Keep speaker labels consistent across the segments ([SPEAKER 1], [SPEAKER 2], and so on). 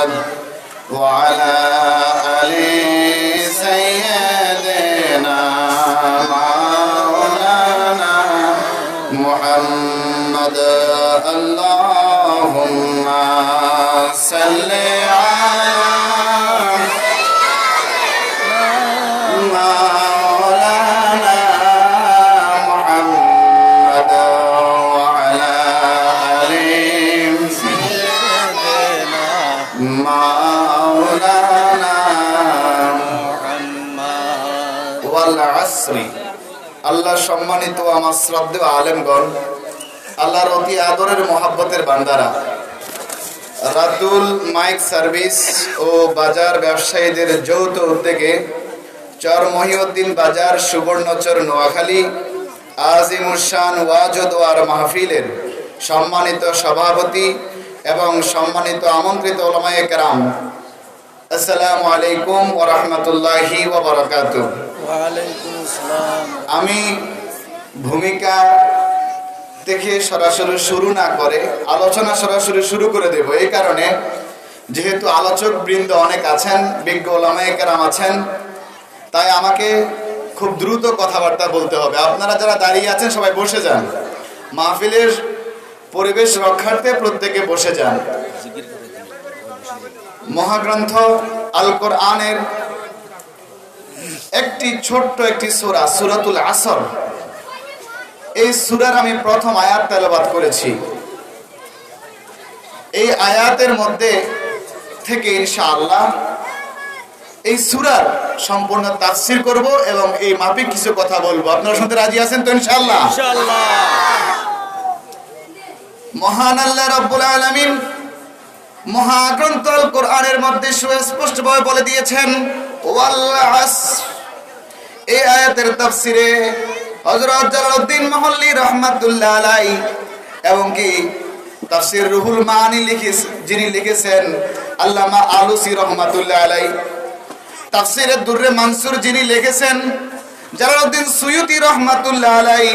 [SPEAKER 1] محمد وعلى آل سيدنا مولانا محمد اللهم صل على مولانا محمد وعلى آل سيدنا مولانا محمد والعصر। আল্লাহ সম্মানিত আমার শ্রদ্ধেয় আলেমগণ, আল্লাহর অতি আদরের মহাব্বতের বান্দারা, রাতুল মাইক সার্ভিস ও বাজার ব্যবসায়ীদের যৌথ উদ্যোগে চর মহিউদ্দিন বাজার সুবর্ণচর নোয়াখালী আজিমুশান ওয়াজ ও দোয়ার মাহফিলের সম্মানিত সভাপতি এবং সম্মানিত আমন্ত্রিত উলামায়ে কেরাম, আসসালামু আলাইকুম ওয়া রাহমাতুল্লাহি ওয়া বারাকাতুহু। ওয়া আলাইকুম আসসালাম। আমি ভূমিকা থেকে সরাসরি শুরু না করে আলোচনা সরাসরি শুরু করে দেব, এই কারণে যেহেতু আলোচক বৃন্দ অনেক আছেন, বিজ্ঞ উলামায়ে কেরাম আছেন, তাই আমাকে খুব দ্রুত কথাবার্তা বলতে হবে। আপনারা যারা দাঁড়িয়ে আছেন সবাই বসে যান, মাহফিলের পরিবেশ রক্ষার্থে প্রত্যেকে বসে যান। মহাগ্রন্থ আল কোরআনের একটি ছোট্ট একটি সূরা, সূরাতুল আসর, এই সূরার আমি প্রথম আয়াত তেলাওয়াত করেছি। এই আয়াতের মধ্যে থেকে ইনশাআল্লাহ এই সূরার সম্পূর্ণ তাফসীর করব এবং এই মাফিক কিছু কথা বলবো। আপনারা শুনতে রাজি আছেন তো ইনশাআল্লাহ? ইনশাআল্লাহ। মহান আল্লাহ রাব্বুল আলামিন মহাগ্রন্থ আল কোরআনের মধ্যে সুস্পষ্টভাবে বলে দিয়েছেন ওয়াল আসর। এই আয়াতের তাফসীরে হযরত জালালউদ্দিন মাহল্লী রাহমাতুল্লাহ আলাইহি এবং কি তাফসীর রুহুল মাআনি যিনি লিখেছেন আল্লামা আলুসি রাহমাতুল্লাহ আলাইহি, তাফসীরে দুররে মানসুর যিনি লিখেছেন জালালউদ্দিন সুয়ুতী রাহমাতুল্লাহ আলাইহি,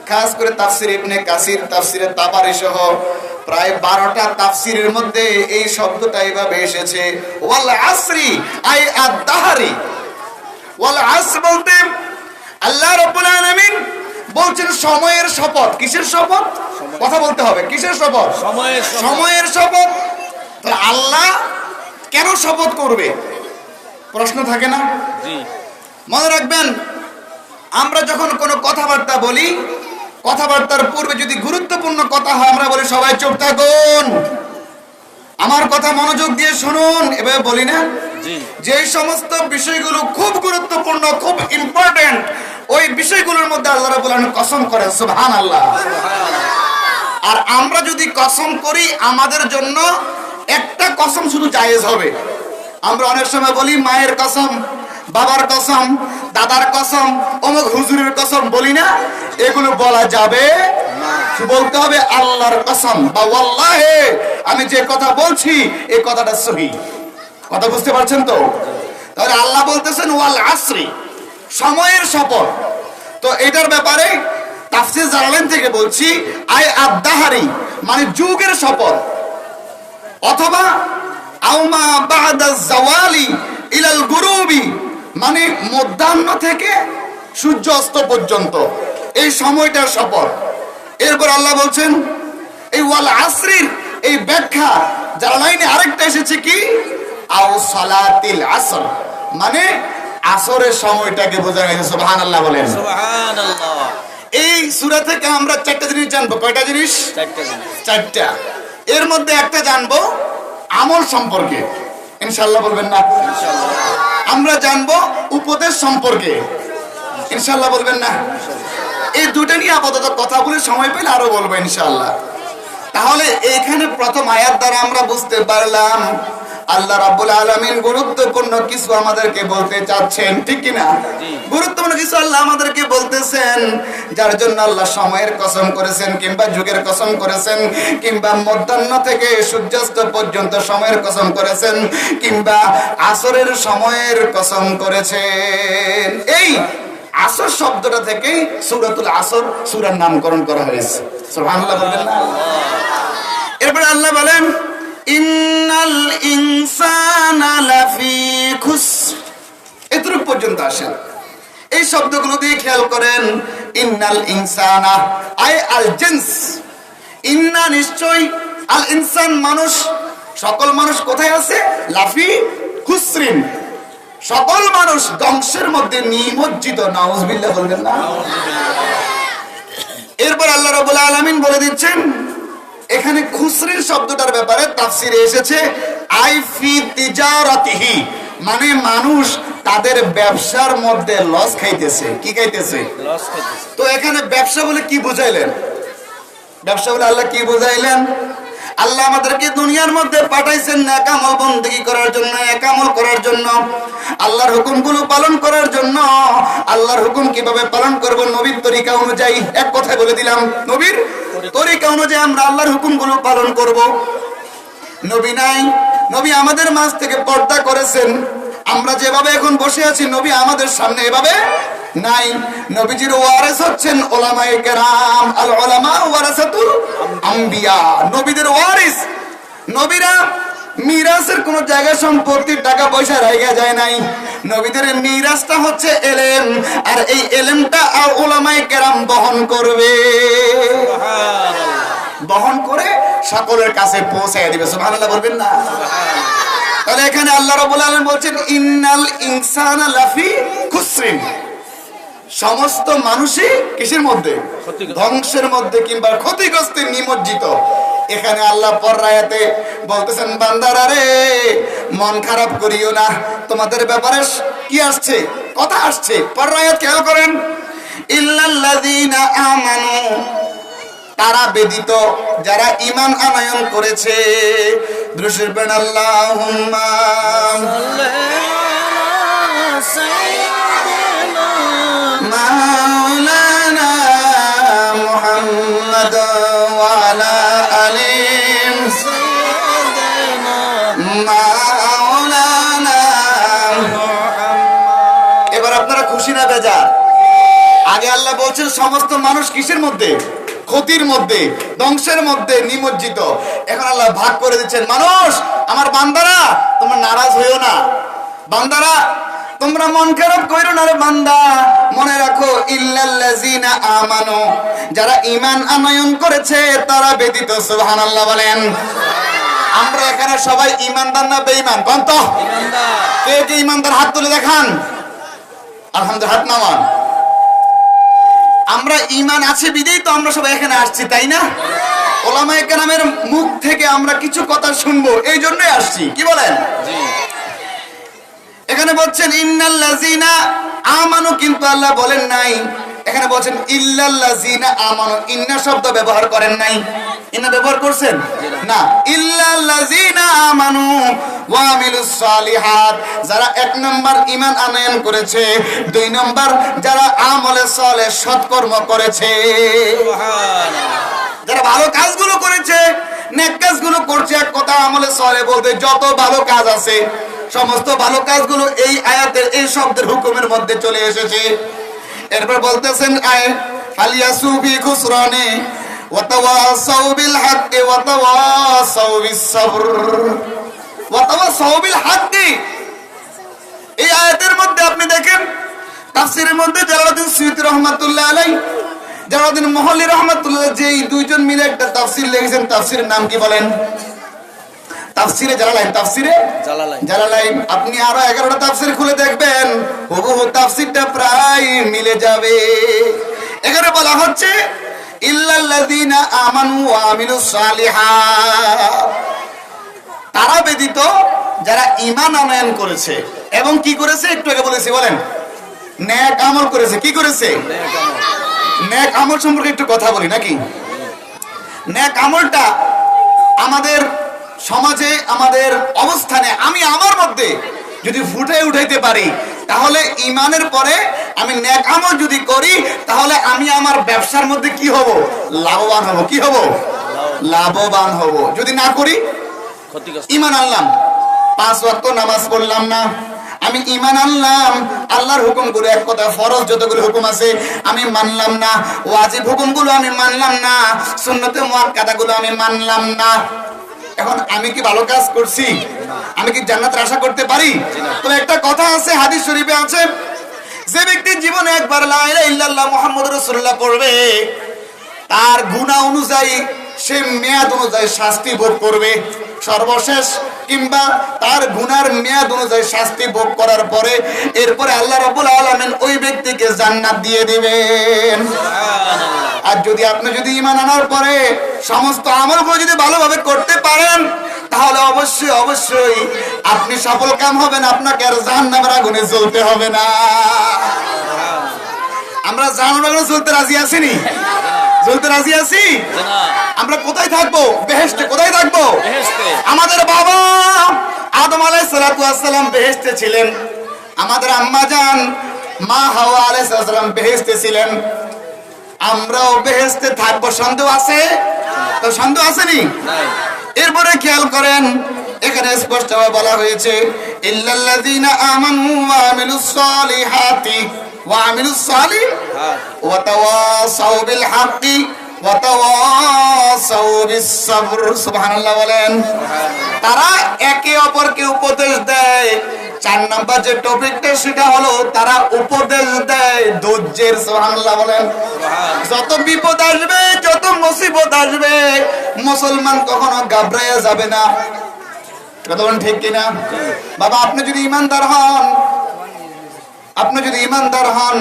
[SPEAKER 1] খাস করে তাফসীর ইবনে কাসির, তাফসীরে তাবারি সহ প্রায় 12টা তাফসীরের মধ্যে এই শব্দটা এইভাবে এসেছে ওয়াল আসরি আই আদ-দাহরি। ওয়াল আসর বলতে আল্লাহ রাব্বুল আলামিন বলছেন সময়ের শপথ। কিসের শপথ? কথা বলতে হবে। কিসের শপথ? সময়ের শপথ। তাহলে আল্লাহ কেন শপথ করবে? প্রশ্ন থাকে না? জি। মনে রাখবেন, আমরা যখন কোনো কথাবার্তা বলি, কথাবার্তার পূর্বে যদি গুরুত্বপূর্ণ কথা হয় আমরা বলি সবাই চুপ থাকুন, আমার কথা মনোযোগ দিয়ে শুনুন, এভাবে বলি না? যে সমস্ত বিষয়গুলো খুব গুরুত্বপূর্ণ, খুব ইম্পর্টেন্ট, ওই বিষয়গুলোর মধ্যে আল্লাহ রাব্বুল আলামিন কসম করেন, সুবহানাল্লাহ। আর আমরা যদি কসম করি, আমাদের জন্য একটা কসম শুধু জায়েজ হবে। আমরা অনেক সময় বলি মায়ের কসম, বাবার কসম, দাদার কসম, অমুক হুজুরের কসম, বলি না? এগুলো বলা যাবে না, বলতে হবে আল্লাহর কসম বা ওয়াল্লাহি আমি যে কথা বলছি এই কথাটা সহিহ। কথা বুঝতে পারছেন তো? তাহলে আল্লাহ বলতেছেন ওয়াল আসরি, সময়ের শপথ। তো এটার ব্যাপারে তাফসীর জালালাইন থেকে বলছি আই আদ-দাহরি মানে যুগের শপথ, অথবা আউমা বা'দা যাওয়ালি ইলাল গুরুবি মানে মধ্যাহ্ন থেকে সূর্য অস্ত পর্যন্ত এই সময়টার শপথ। এরপর আল্লাহ বলছেন এই ওয়াল আসরির এই ব্যাখ্যা জালালাইনে আরেকটা এসেছে কি আও সালাতিল আসর মানে আসরের সময়টাকে বোঝানো হয়েছে। সুবহানাল্লাহ বলেন। সুবহানাল্লাহ। এই সূরা থেকে আমরা চারটা জিনিস জানবো। কয়টা জিনিস? চারটা। এর মধ্যে একটা জানবো আমল সম্পর্কে, ইনশাআল্লাহ বলবেন না? ইনশাআল্লাহ। আমরা জানবো উপদেশ সম্পর্কে, ইনশাআল্লাহ বলবেন না? এই দুটো নিয়ে আপাতত কথা বলে সময় পেলে আরো বলবো ইনশাআল্লাহ। তাহলে এখানে প্রথম আয়াত দ্বারা আমরা বুঝতে পারলাম আল্লাহ রাব্বুল আলামিন গুরুত্বপূর্ণ কিছু আমাদেরকে বলতে চাচ্ছেন, ঠিক কি না? গুরুত্বপূর্ণ কিছু আল্লাহ আমাদেরকে বলতেছেন, যার জন্য আল্লাহ সময়ের কসম করেছেন কিংবা যুগের কসম করেছেন কিংবা মধ্যাহ্ন থেকে সূর্যাস্ত পর্যন্ত সময়ের কসম করেছেন কিংবা আসরের সময়ের কসম করেছেন। এই আসর শব্দটা থেকে সূরাতুল আসর সূরার নামকরণ করা হয়েছে। সুবহানাল্লাহ বলবেন না? এরপর আল্লাহ বলেন ইন্নাল ইনসানা লাফি খুসর, এতটুকু পর্যন্ত আসেন। এই শব্দগুলো দিয়ে খেয়াল করেন, ইন্নাল ইনসানা আই আল জিন্স, ইন্না নিশ্চয়, আল ইনসান মানুষ, সকল মানুষ কোথায় আছে? লাফি খুসরিন, সকল মানুষ ধ্বংসের মধ্যে নিমজ্জিত। নাউজুবিল্লাহ বলবেন না? এরপর আল্লাহ রাব্বুল আলামিন বলে দিচ্ছেন, এখানে খুসরিন শব্দটার ব্যাপারে তাফসিরে এসেছে আই ফি তিজারাতিহি, মানে মানুষ তাদের ব্যবসার মধ্যে লস খাইতেছে। কি খাইতেছে? লস খাইতেছে। তো এখানে ব্যবসা বলে কি বুঝাইলেন? ব্যবসা বলে আল্লাহ কি বুঝাইলেন? আল্লাহ আমাদেরকে দুনিয়ার মধ্যে পাঠাইছেন নেক আমল বন্দেগী করার জন্য, নেক আমল করার জন্য, আল্লাহর হুকুমগুলো পালন করার জন্য। আল্লাহর হুকুম কিভাবে পালন করব? নবীর তরিকা অনুযায়ী। এক কথায় বলে দিলাম, নবীর তরিকা অনুযায়ী আমরা আল্লাহর হুকুমগুলো পালন করব। নবী নাই, নবী আমাদের মাঝ থেকে পর্দা করেছেন। আমরা যেভাবে এখন বসে আছি, নবী আমাদের সামনে এভাবে নাই। নবীজির ওয়ারিস হচ্ছেন উলামায়ে কেরাম, আল উলামা ওয়ারাসাতুল আম্বিয়া, নবীদের ওয়ারিস। নবীরা মিরাসের কোন জায়গা সম্পত্তি টাকা পয়সা রাখা যায় নাই। নবীদের মিরাসটা হচ্ছে এলেম, আর এই এলেমটা উলামায়ে কেরাম বহন করবে, বহন করে সকলের কাছে পৌঁছায় দিবে। সুবহানাল্লাহ বলবেন না? তাহলে এখানে আল্লাহ রাব্বুল আলামিন বলছেন ইন্নাল ইনসানা লাফি খুসরিন, সমস্ত মানুষই কিসের মধ্যে? ধ্বংসের মধ্যে কিংবা ক্ষতিগ্রস্তে নিমজ্জিত। এখানে আল্লাহ পরায়াতে বলতেছেন, বান্দারা রে, মন খারাপ করিও না, তোমাদের ব্যাপারে কি আসছে? কথা আসছে। পরায়াত খেয়াল করেন, ইল্লাল্লাযীনা আমানু, তারা ব্যতীত যারা ঈমান আনয়ন করেছে। দ্রুশির বেন আল্লাহুম্মা মাওলানা মুহাম্মদ ওয়া আলা আলি মাওলানা। এবার আপনারা খুশি না বেজার? আগে আল্লাহ বলছেন সমস্ত মানুষ কিসের মধ্যে? ক্ষতির মধ্যে, ধ্বংসের মধ্যে নিমজ্জিত। এখন আল্লাহ ভাগ করে দিচ্ছেন, মানুষ, আমার বান্দারা, তোমরা নারাজ হইও না, বান্দারা তোমরা মন খারাপ কইরো না রে বান্দা, মনে রাখো ইল্লাল্লাযীনা আমানু, যারা ঈমান আনয়ন করেছে তারা ব্যতীত। সুবহানাল্লাহ বলেন। আমরা এখানে সবাই ঈমানদার না বেঈমান? কোন তো ঈমানদার? কে কে ঈমানদার হাত তুলে দেখান। আলহামদুলিল্লাহ, হাত নামান। আমরা ঈমান আছে বিদেই তো আমরা সবাই এখানে আসছি, তাই না? উলামায়ে কেরামের মুখ থেকে আমরা কিছু কথা শুনবো, এই জন্যই আসছি। কি বলেন? জি। এখানে বলছেন ইন্নাল্লাযীনা আমানু, কিন্তু আল্লাহ বলেন নাই। এখানে বলছেন ইল্লাল্লাযীনা আমানু, ইন্না শব্দ ব্যবহার করেন নাই। ইন্না ব্যবহার করছেন না। ইল্লাল্লাযীনা আমানু ওয়া আমিলুস সালিহাত, যারা এক নম্বর ঈমান আনয়ন করেছে, দুই নম্বর যারা আমলে সালেহ সৎকর্ম করেছে, যারা ভালো কাজগুলো করেছে, নেক কাজগুলো করছে। এক কথা আমলে সালেহ বলতে যত ভালো কাজ আছে, সমস্ত ভালো কাজগুলো এই আয়াতের এই শব্দের হুকুমের মধ্যে চলে এসেছে। এরপর বলতেছেন ফালিয়াসু ফি খুসরানি ওয়া তাওয়াসাউ বিল হাক্কি ওয়া তাওয়াসাউ বিস সাবর ওয়া তাওয়াসাউ বিল হাক্কি। এই আয়াতের মধ্যে আপনি দেখেন তাফসীরের মধ্যে জালালউদ্দিন সুয়ুতী রাহমাতুল্লাহ আলাইহি, জালালউদ্দিন মুহল্লী রাহমাতুল্লাহ, যেই দুইজন মিলে একটা তাফসীর লিখেছেন। তাফসীরের নাম কি বলেন? তাফসিরে জালালাইন। তাফসিরে জালালাইন। আপনি আরো 11টা তাফসির খুলে দেখবেন, হুবহু তাফসিরটা প্রায় মিলে যাবে। এখানে বলা হচ্ছে ইল্লাল্লাযীনা আমানু ওয়া আমিলুস সালিহাত, তারা ব্যতীত যারা ঈমান আনয়ন করেছে এবং কি করেছে? একটু আগে বলেছি, বলেন, নেক আমল করেছে। কি করেছে? নেক আমল সম্পর্কে একটু কথা বলি নাকি? নেক আমলটা আমাদের সমাজে, আমাদের অবস্থানে, আমি আমার মধ্যে যদি ফুটে উঠাইতে পারি, তাহলে ঈমানের পরে আমি নেক আমল যদি করি, তাহলে আমি আমার ব্যবসার মধ্যে কি হব? লাভবান হব। কি হব? লাভবান হব। যদি না করি, ঈমান আনলাম, 5 ওয়াক্ত নামাজ পড়লাম না, আমি ঈমান আনলাম, আল্লাহর হুকুমগুলো, এক কথা ফরজ যতগুলো হুকুম আছে আমি মানলাম না, ওয়াজিব হুকুমগুলো আমি মানলাম না, সুন্নতে মুআক্কাদাগুলো আমি মানলাম না। এখন আমি কি ভালো কাজ করছি? আমি কি জান্নাতের আশা করতে পারি? তবে একটা কথা আছে, হাদিস শরীফে আছে, যে ব্যক্তি জীবনে একবার লা ইলাহা ইল্লাল্লাহ মুহাম্মাদুর রাসূলুল্লাহ পড়বে, তার গুনাহ অনুযায়ী সে মেয়াদ অনুযায়ী শাস্তি ভোগ করবে সর্বশেষ, কিংবা তার গুনার মেয়াদ অনুযায়ী শাস্তি ভোগ করার পরে এরপরে আল্লাহ রাব্বুল আলামিন ওই ব্যক্তিকে জান্নাত দিয়ে দিবেন। আর যদি আপনি যদি ঈমান আনার পরে সমস্ত আমলগুলো যদি ভালোভাবে করতে পারেন, তাহলে অবশ্যই অবশ্যই আপনি সফল কাম হবেন, আপনাকে আর জাহান্নামের আগুনে জ্বলতে হবে না। আমরা জাহান্নামের আগুনে জ্বলতে রাজি আছিনি? জ্বলতে রাজি আছি? আমরা কোথায় থাকবো? বেহেশতে। কোথায় থাকবো? আমাদের বাবা আদম আলাইহিস সালাতু ওয়াস সালাম বেহেশতে ছিলেন, আমাদের আম্মা জান মা হাওয়া আলাইহিস সালাম বেহেশতে ছিলেন, আমরাও বেহেশতে থাকবো। সন্দেহ আছে? তো সন্দেহ আসেনি? এরপরে খেয়াল করেন, এখানে স্পষ্টভাবে বলা হয়েছে ইল্লাল্লাযীনা আমানু ওয়া আমিলুস সালিহাতি ওয়া আমিলুস সালিহাত ওয়া তাওয়াসাউ বিল হাক্কি ওয়া তাওয়াসাউ বিস সাবর। সুবহানাল্লাহ বলেন। তারা একে অপরকে উপদেশ দেয়। 4 নাম্বার যে টপিকটা সেটা হলো তারা উপদেশ দেয় ধৈর্যের। সুবহানাল্লাহ বলেন। যত বিপদ আসবে, যত মুসিবত আসবে, মুসলমান কখনো ঘাবড়ায়া যাবে না। কথা বলেন ঠিক কিনা? বাবা আপনি যদি ইমানদার হন,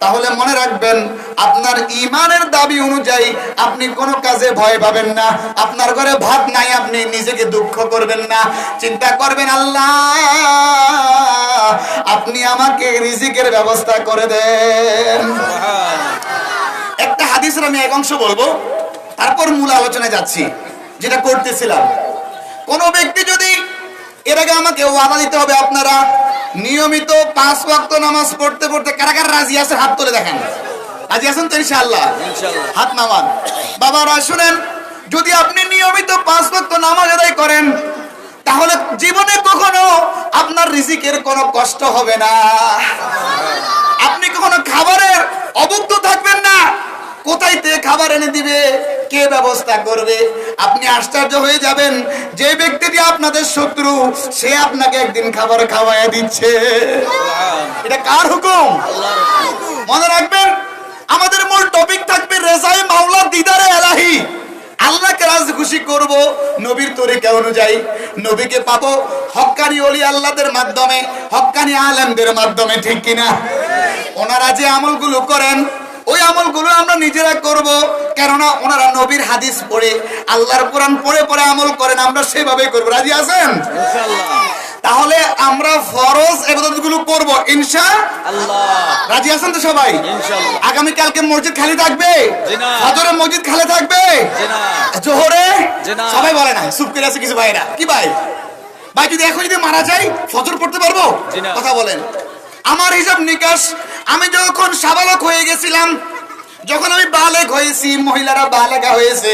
[SPEAKER 1] তাহলে মনে রাখবেন আপনার ঈমানের দাবি অনুযায়ী আপনি কোনো কাজে ভয় পাবেন না। আপনার ঘরে ভাত নাই, আপনি নিজেকে দুঃখ করবেন না, চিন্তা করবেন আল্লাহ আপনি আমাকে রিজিকের ব্যবস্থা করে দেন। একটা হাদিসের আমি এক অংশ বলবো, তারপর মূল আলোচনায় যাচ্ছি, যেটা করতেছিলাম। কোন ব্যক্তি যদি, এর আগে আমাকে ওয়াদা দিতে হবে, আপনারা নিয়মিত 5 ওয়াক্ত নামাজ পড়তে পড়তে কারা কারা রাজি আছে হাত তুলে দেখেন। রাজি আছেন তো ইনশাআল্লাহ? হাত নামান। বাবারা শুনেন, যদি আপনি নিয়মিত 5 ওয়াক্ত নামাজ আদায় করেন, তাহলে জীবনে কখনো আপনার রিজিকের কোনো কষ্ট হবে না। আপনি কখনো খাবারের অভুক্ত থাকবেন না। কোথায় থেকে খাবার এনে দিবে, কে ব্যবস্থা করবে? আপনি আশ্চর্য হয়ে যাবেন, যে ব্যক্তিটি আপনাদের শত্রু সে আপনাকে একদিন খাবার খাওয়ায় দিচ্ছে। এটা কার হুকুম? মনে রাখবেন, আমাদের মূল টপিক থাকবে রেজায়ে মাওলা দিদারে এলাহি। আল্লাহকে রাজি খুশি করব নবীর তরিকা অনুযায়ী। নবীকে পাবো হক্কানি ওলি আল্লাহদের মাধ্যমে, হক্কানি আলেমদের মাধ্যমে, ঠিক কিনা? ওনারা যে আমলগুলো করেন ওই আমলগুলো আমরা নিজেরা করব, কেননা ওনারা নবীর হাদিস পড়ে, আল্লাহর কোরআন পড়ে পড়ে আমল করেন, আমরা সেভাবেই করব। রাজি আছেন? তাহলে আমরা ফরজ ইবাদতগুলো করব ইনশাআল্লাহ। রাজি আছেন তো সবাই? ইনশাআল্লাহ। আগামী কালকে মসজিদ খালি থাকবে? জি না। ফজরে মসজিদ খালি থাকবে? জি না। জোহরে? জি না। সবাই বলে না, চুপ করে আছে কিছু ভাইরা। কি ভাই? ভাই যদি এখন যদি মারা যায় ফজর পড়তে পারবো? জি না। কথা বলেন। আমার হিসাব নিকাশ, আমি যখন সাবালক হয়ে গেছিলাম, যখন আমি বালেগ হয়েছি, মহিলারা বালেগা হয়েছে,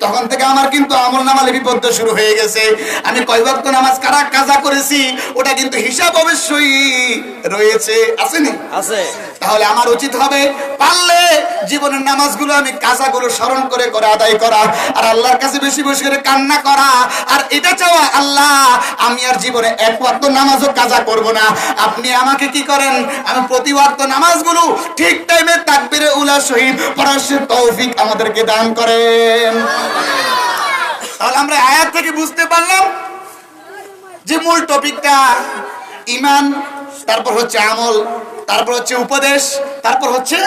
[SPEAKER 1] তখন থেকে আমার কিন্তু আমলনামা লিপিবদ্ধ শুরু হয়ে গেছে। আমি কয় ওয়াক্ত নামাজ কারা কাজা করেছি ওটা কিন্তু হিসাব অবশ্যই রয়েছে। আসেনি? আছে। তাহলে আমার উচিত হবে পারলে জীবনের নামাজগুলো আমি কাজাগুলো স্মরণ করে করে আদায় করা, আর আল্লাহর কাছে বেশি বেশি করে কান্না করা, আর এটা চাওয়া, আল্লাহ আমি আর জীবনে 1 ওয়াক্ত নামাজও কাজা করব না। আপনি আমাকে কি করেন, আমি প্রতি ওয়াক্ত নামাজগুলো ঠিক টাইমে তাকবীরে উলা সহিত পড়ার তৌফিক আমাদেরকে দান করেন। তাহলে আমরা আয়াত থেকে বুঝতে পারলাম যে মূল টপিকটা ঈমান, তারপর হচ্ছে আমল, তারপর হচ্ছে উপদেশ, তারপর হচ্ছে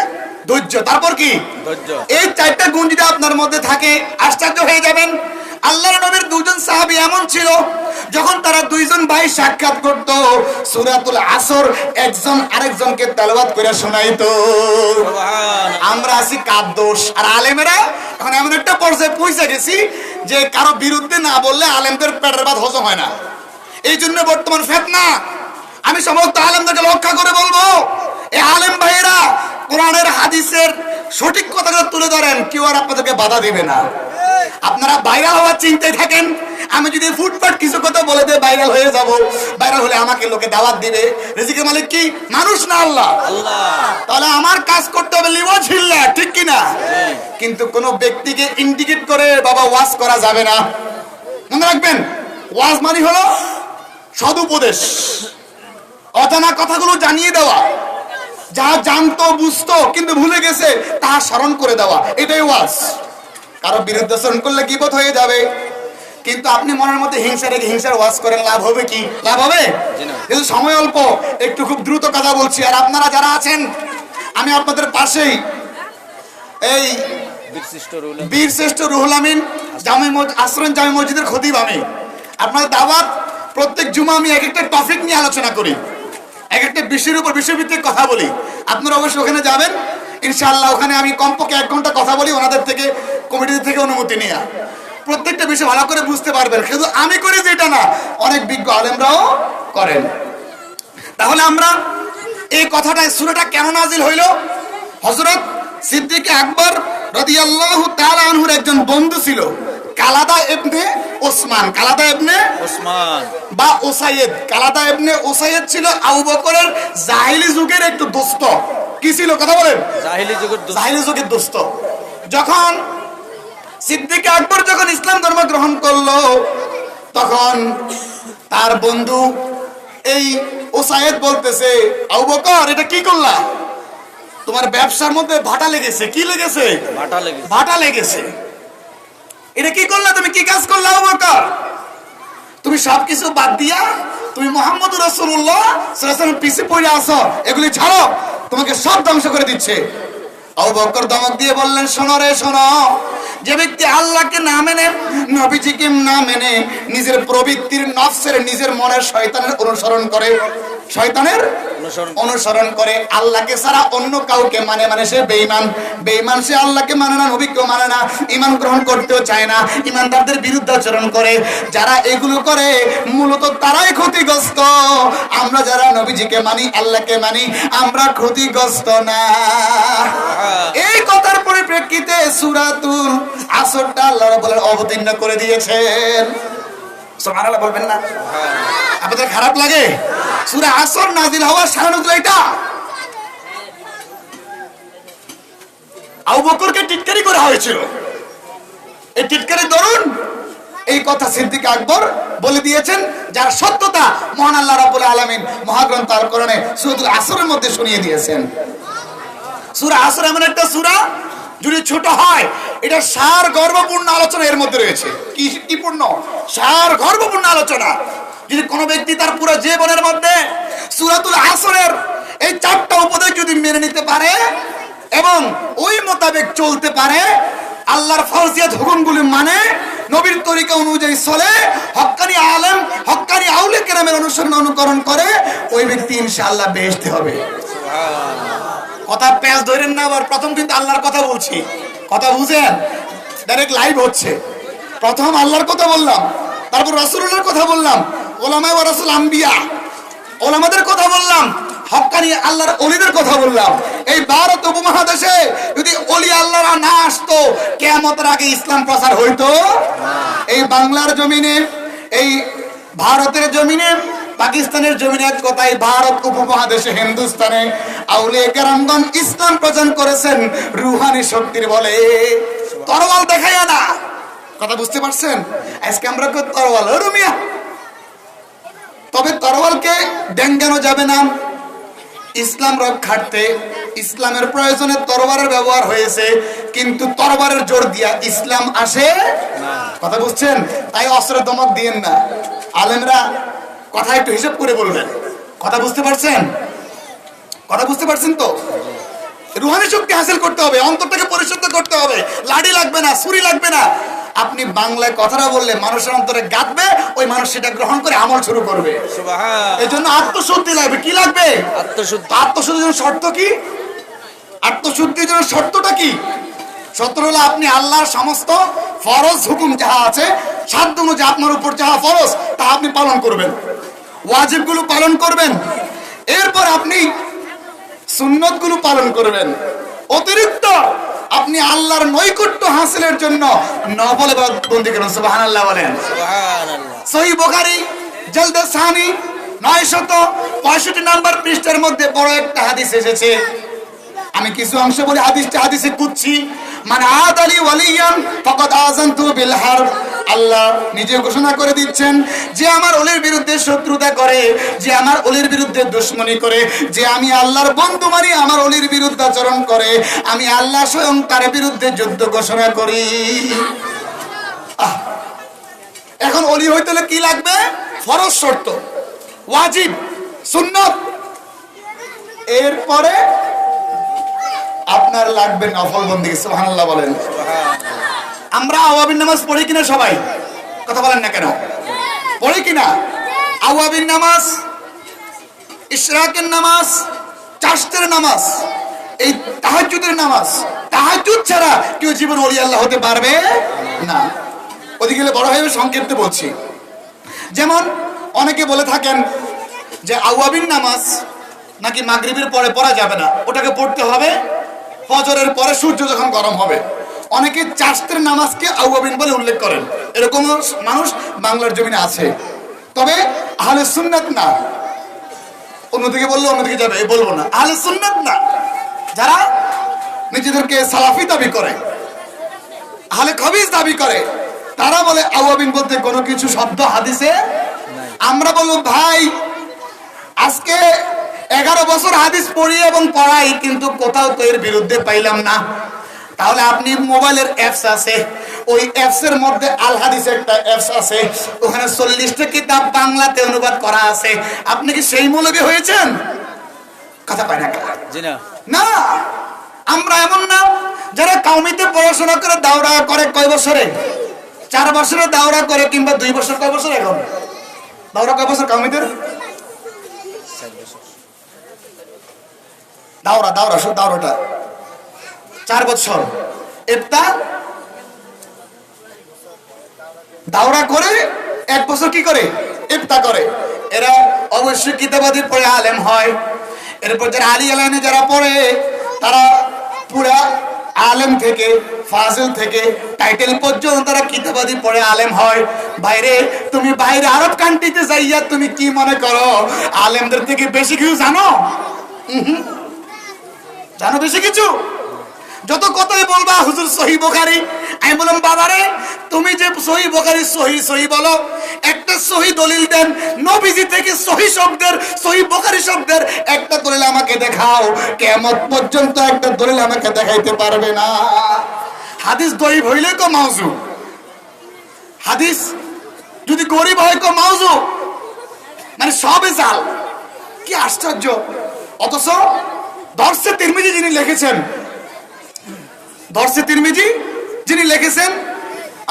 [SPEAKER 1] ধৈর্য, তারপর কি ধৈর্য। এই 4টা গুণ যদি আপনার মধ্যে থাকে, আশ্চর্য হয়ে যাবেন। আল্লাহর নবীর 2জন সাহাবী এমন ছিল, যখন তারা 2জন ভাই সাক্ষাৎ করত, সূরাতুল আসর একজন আরেকজনকে তেলাওয়াত করে শোনাইতো। আমরা আছি কাদ্দোস, আর আলেমেরা এখন এমন একটা পর্যায়ে পৌঁছে গেছি যে কারো বিরুদ্ধে না বললে আলেমদের পেটের ভাত হজম হয় না। এই জন্য বর্তমান ফিতনা। আমি সমস্ত আলেমদেরকে লক্ষ্য করে বলবো, এই আলেম ভাইয়েরা কোরআনের হাদিসের সঠিক কথাগুলো তুলে ধরেন, কেউ আর আপনাদেরকে বাধা দিবে না। আপনারা ভাইরাল হওয়ার চিন্তায় থাকেন, আমি যদি ফুটপাট কিছু কথা বলে দিয়ে ভাইরাল হয়ে যাব, ভাইরাল হলে আমাকে লোকে দাওয়াত দিবে। রিজিকের মালিক কি? মানুষ না আল্লাহ? তাহলে আমার কাজ করতে হবে লিওয়াজিল্লাহ, ঠিক কিনা? কিন্তু কোন ব্যক্তিকে ইন্ডিকেট করে বাবা ওয়াজ করা যাবে না। মনে রাখবেন, ওয়াজ মানে হলো সদুপদেশ, অজানা কথাগুলো জানিয়ে দেওয়া, যা জানতো বুঝতো কিন্তু ভুলে গেছে তাহা স্মরণ করে দেওয়া, এটাই ওয়াজ। কারো বিরুদ্ধে স্মরণ করলে বিপদ হয়ে যাবে, কিন্তু আপনি মনের মধ্যে হিংসা রেখে হিংসার ওয়াজ করেন, লাভ হবে কি? লাভ হবে? কিন্তু সময় অল্প, একটু খুব দ্রুত কথা বলছি। আর আপনারা যারা আছেন, আমি আপনাদের পাশেই এই বীরশ্রেষ্ঠ রুহুল আমিন আশ্রম জামে মসজিদের খতিব। আমি আপনার দাওয়াত, প্রত্যেক জুমা আমি এক একটা টপিক নিয়ে আলোচনা করি, এক একটা বিষয়ের উপর বিষয়ভিত্তিক কথা বলি। আপনারা অবশ্যই ওখানে যাবেন ইনশাআল্লাহ। ওখানে আমি কমপক্ষে 1 ঘন্টা কথা বলি, ওনাদের থেকে, কমিটির থেকে অনুমতি নিয়ে। প্রত্যেকটা বিষয় ভালো করে বুঝতে পারবেন। কিন্তু আমি করি যেটা না, অনেক বিজ্ঞ আলেমরাও করেন। তাহলে আমরা এই কথাটা, সূরাটা কেন নাজিল হইল? হযরত সিদ্দিক আকবর রাদিয়াল্লাহু তাআলা আনহুর একজন বন্ধু ছিল, কালাদা ইবনে ওসমান। কালাদা ইবনে ওসমান বা ওসাইদ, কালাদা ইবনে ওসাইদ ছিল আবু বকরের জাহিলি যুগের একটু দোস্ত। কি ছিল কথা বলেন? জাহিলি যুগের দোস্ত। যখন সিদ্দিক আকবর যখন ইসলাম ধর্ম গ্রহণ করলো, তখন তার বন্ধু এই ওসাইদ বলতেছে, আবু বকর এটা কি করলা? তোমার ব্যবসার মধ্যে ভাটা লেগেছে। কি লেগেছে? ভাটা লেগেছে। এটা কি করলা? তুমি কি কাজ করলা আবু বকর? তুমি সবকিছু বাদ দিয়া তুমি মুহাম্মদুর রাসূলুল্লাহ সাল্লাল্লাহু আলাইহি ওয়াসাল্লামের পিছে পড়ে আছো, এগুলি ছাড়ো, তোমাকে সব ধ্বংস করে দিচ্ছে। আবু বকর ধমক দিয়ে বললেন, শোনো রে শোনো, যে ব্যক্তি আল্লাহকে না মেনে, নবীজিকে না মেনে, নিজের প্রবৃত্তির নফসের, নিজের মনের শয়তানের অনুসরণ করে, শয়তানের অনুসরণ করে, আল্লাহকে ছাড়া অন্য কাউকে মানে সে বেঈমান। বেঈমান সে আল্লাহকে মানে না, নবীকেও মানে না, ঈমান গ্রহণ করতেও চায় না, ঈমানদারদের বিরুদ্ধে আচরণ করে। যারা এগুলো করে মূলত তারাই ক্ষতিগ্রস্ত। আমরা যারা নবীজিকে মানি, আল্লাহকে মানি, আমরা ক্ষতিগ্রস্ত না। এই কথার পরিপ্রেক্ষিতে সূরাতুল আসরটা আল্লাহ রাব্বুল আলামিন অবতীর্ণ করে দিয়েছেন। সুবহানাল্লাহ বলবেন না? আপনাদের খারাপ লাগে? সূরা আসর নাজিল হওয়ার শান এটা। আবু বকরকে টিটকারি করা হয়েছিল, এই টিটকারির দরুন এই কথা সিদ্দিক আকবর বলে দিয়েছেন, যার সত্যতা মহান আল্লাহ রাব্বুল আলামিন মহাগ্রন্থ আল কোরআনে সূরাতুল আসরের মধ্যে শুনিয়ে দিয়েছেন। সূরা আসর এমন একটা সূরা, যদি ছোট হয়, এটা সার গর্বপূর্ণ আলোচনা এর মধ্যে রয়েছে। কি পূর্ণ? সার গর্বপূর্ণ আলোচনা। যদি কোনো ব্যক্তি তার পুরো জীবনের মধ্যে সূরাতুল আসরের এই 4টা উপদেশ যদি মেনে নিতে পারে এবং ওই মোতাবেক চলতে পারে, আল্লাহর ফরজিয়াত হুকুমগুলি মানে, নবীর তরিকা অনুযায়ী চলে, হক্কানি আলেম, হক্কানি আউলিয়া কেরামের অনুকরণ করে, ওই ব্যক্তি ইনশাআল্লাহ বেহেশতে হবে। কথা প্যাঁচ ধরেন না। আবার প্রথম কিন্তু আল্লাহর কথা বলছি, কথা বুঝেন? ডাইরেক্ট লাইভ হচ্ছে। প্রথম আল্লাহর কথা বললাম, তারপর রাসূলুল্লাহর কথা বললাম, ওলামায়ে ওয়া রাসূল আম্বিয়া, ওলামাদের কথা বললাম, হক্কানি আল্লাহর ওলিদের কথা বললাম। এই ভারত উপমহাদেশে যদি ওলি আল্লাহরা না আসতো, কিয়ামতের আগে ইসলাম প্রচার হইতো? এই বাংলার জমিনে, এই ভারতের জমিনে, পাকিস্তানের জমিনে, এক কথায় ভারত উপমহাদেশে, হিন্দুস্তানে আউলিয়া কেরামগণ ইসলাম প্রচার করেছেন রুহানি শক্তির বলে, তরোয়াল দেখাইয়া না। কথা বুঝতে পারছেন? আজকে আমরা কই তরোয়াল রুমিয়া, তবে তরোয়ালকে ডেঙ্গানো যাবে না। ইসলাম রক্ষার্থে, ইসলামের প্রয়োজনে তরবারের ব্যবহার হয়েছে, কিন্তু তরবারের জোর দিয়া ইসলাম আসে না। কথা বুঝছেন? তাই অস্ত্রের দমক দিয়েন না। আলেমরা কথা একটু হিসাব করে বলবেন। কথা বুঝতে পারছেন? কথা বুঝতে পারছেন তো? রুহানি শক্তি হাসিল করতে হবে, অন্তরটাকে পরিশুদ্ধ করতে হবে। লাঠি লাগবে না, ছুরি লাগবে না। আপনি বাংলায় কথাটা বললে মানুষের অন্তরে গাঁথবে, ওই মানুষ সেটা গ্রহণ করে আমল শুরু করবে। এই জন্য আত্মশুদ্ধি লাগবে। কি লাগবে? আত্মশুদ্ধির জন্য শর্ত কি? আত্মশুদ্ধির জন্য শর্তটা কি? শর্ত হলো আপনি আল্লাহর সমস্ত ফরজ হুকুম যাহা আছে, সাধ্য অনুযায়ী আপনার উপর যাহা ফরজ তা আপনি পালন করবেন, ওয়াজিবগুলো পালন করবেন। এরপর আপনি সুন্নতগুলো পালন করবেন। অতিরিক্ত আপনি আল্লাহর নৈকট্য হাসিলের জন্য নফল ইবাদত বন্দি করুন। সুবহানাল্লাহ বলেন। সুবহানাল্লাহ। সহিহ বুখারী জলদে সানি 965 নম্বর পৃষ্ঠার মধ্যে বড় একটা হাদিস এসেছে। আমি কিছু অংশ বলি, হাদিসে কুচ্ছি। মান আদালি ওয়ালিয়ান ফাকাদ আযানতু বিল হারব। আল্লাহ নিজে ঘোষণা করে দিচ্ছেন, যে আমার ওলির বিরুদ্ধে শত্রুতা করে, যে আমার ওলির বিরুদ্ধে দুশমনি করে, যে আমি আল্লাহর বন্ধু মানি আমার ওলির বিরুদ্ধে আচরণ করে, আমি আল্লাহ স্বয়ং তার বিরুদ্ধে যুদ্ধ ঘোষণা করি। এখন ওলি হইতে হলে কি লাগবে? ফরজ শর্ত, ওয়াজিব, সুন্নত। এরপরে আপনার লাগবে নফল বন্দেগী। সুবহানাল্লাহ বলেন। আমরা আওয়াবিন নামাজ পড়ি কিনা? সবাই কথা বলেন না কেন? পড়ি কিনা? আওয়াবিন নামাজ, ইশরাকের নামাজ, চাশতের নামাজ, এই তাহাজ্জুদের নামাজ। তাহাজ্জুদ ছাড়া কেউ জীবন ওলি আল্লাহ হতে পারবে না। ওদিকে গেলে বড় হয়ে সংক্ষেপে বলছি। যেমন অনেকে বলে থাকেন যে আওয়াবিন নামাজ নাকি মাগরিবের পরে পড়া যাবে না, ওটাকে পড়তে হবে ফজরের পরে সূর্য যখন গরম হবে। অনেকে চাশতের নামাজকে আওয়াবিন বলে উল্লেখ করেন, এরকম মানুষ বাংলার জমিনে আছে। তবে আহলে সুন্নাত না। অন্যদিকে বললে অন্যদিকে যাবে, বলবো না। আহলে সুন্নাত না, যারা নিজেদেরকে সালাফি দাবি করে, আহলে হাদিস দাবি করে, তারা বলে আওয়াবিন বলতে কোনো কিছু শব্দ হাদিসে। আমরা বলবো ভাই, আজকে 11 বছর হাদিস পড়ি এবং পড়াই, কিন্তু কোথাও তো এর বিরুদ্ধে পাইলাম না। তাহলে আপনি মোবাইলের অ্যাপস আছে, ওই অ্যাপস এর মধ্যে আল হাদিস একটা অ্যাপস আছে, ওখানে 40টা কিতাব বাংলাতে অনুবাদ করা আছে। আপনি কি সেই মৌলবী হয়েছেন? কথা পায় না জি না। না, আমরা এমন না যারা কওমিতে পড়াশোনা করে দাওরা করে। কয় বছরে? 4 বছরে দাওরা করে, কিংবা 2 বছর। কয় বছর এখন দাওরা? কয় বছর কওমিদের দাওরা? দাওরা শুধু দাওরাটা 4 বছর। ইফতা দাওরা করে 1 বছর কি করে? ইফতা করে। এরা অবশ্যই কিতাবাদি পড়ে আলেম হয়। এরপর যারা আলী আলাইনে যারা পড়ে, তারা পুরা আলেম থেকে ফাজিল থেকে টাইটেল পর্যন্ত তারা কিতাবাদি পড়ে আলেম হয়। বাইরে তুমি বাইরে আরব কান্ট্রিতে যাইয়া তুমি কি মনে করো আলেমদের থেকে বেশি কিছু জানো? জানো বেশি কিছু? যত কথাই বলবা হুজুর সহিহ বুখারী, আমি বললাম বাবারে তুমি যে সহিহ বুখারী সহি বলো, একটা সহি দলিল দেন নবীজি থেকে সহি শব্দের, সহিহ বুখারী শব্দের একটা দলিল আমাকে দেখাও। কিয়ামত পর্যন্ত একটা দলিল আমাকে দেখাইতে পারবে না। হাদিস দঈফ হইলে কো মাউযু, হাদিস যদি গরীব হয় কো মাউযু, মানে সবে জাল। কি আশ্চর্য! অথচ দরসে তিরমিজি যিনি লিখেছেন, দরসে তিরমিজি যিনি লিখেছেন,